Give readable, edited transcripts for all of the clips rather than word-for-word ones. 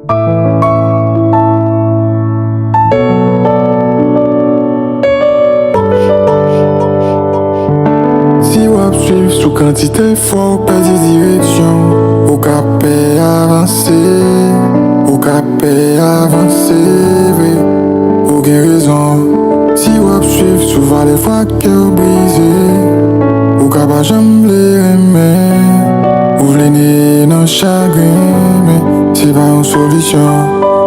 Si wap suiv sou quantité fort, perdre direction. Au capé avancer, au capé avancer, oui, aucune raison. Si wap suiv sou vale fwa cœur brisé, au capable jamais les aimer. Ou vle dans chagrin, mais c'est pas une solution.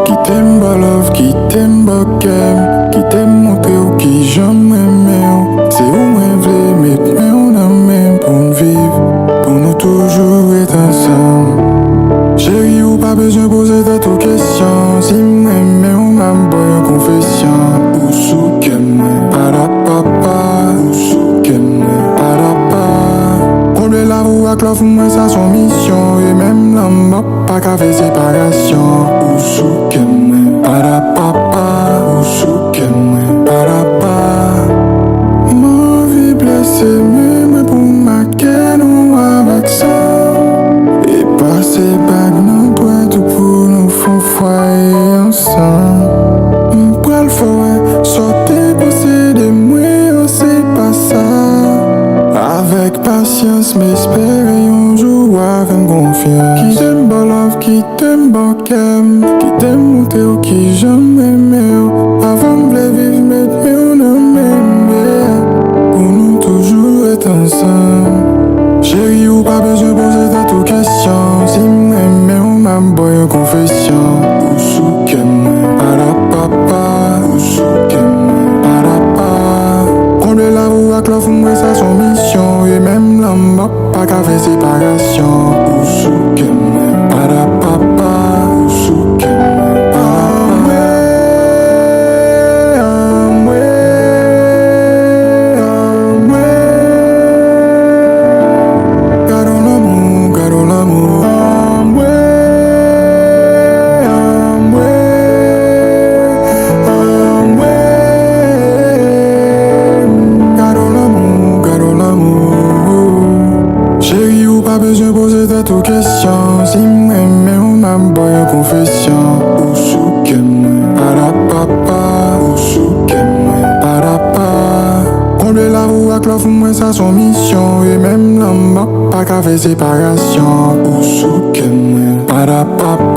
Qui t'aime pas love, qui t'aime pas kem, qui t'aime montrer ou qui jamais aimé. C'est où moi vle mettre on a même pour nous vivre, pour nous toujours être ensemble. Chérie, ou pas besoin poser d'autres questions. Si m'aime, on m'a bonne confession. Ou sous que moi, para papa, ou sous que moi, para papa. Combler la roue à clof, moi ça son mission. Et même l'homme m'a pas qu'à faire séparation. Ou sous que moi, para papa, ou sous que moi, para papa. Ma vie blessée, mais pour ma quête, on avec ça. Et passer bague dans toi, tout pour nous font foyer ensemble. M'pral forêt, sortez posséder moi, on sait pas ça. Avec patience, m'espérer un jour avec confiance. Qui t'aime pas love, qui t'aime pas kem, qui t'aime monter ou qui jamais aimé. Avant m'vle vivre, mais on a même pour nous toujours être ensemble. Chérie, ou pas besoin poser d'autres questions. Si m'aime, on m'a bonne confession. Ou sous que moi, para papa, ou sous que moi, para papa. Combler la roue à clof, moi ça son mission. Et même l'homme m'a pas qu'à faire séparation. Ou sous que moi, para papa, ou sous que moi, para besoin poser d'autres questions. Si m'aime, on m'a bonne confession. Ou sous que moi, para papa, ou sous que moi, para papa. Combler la roue à clof, moi ça son mission. Et même l'homme m'a pas qu'à faire séparation. Ou sous que moi, para papa.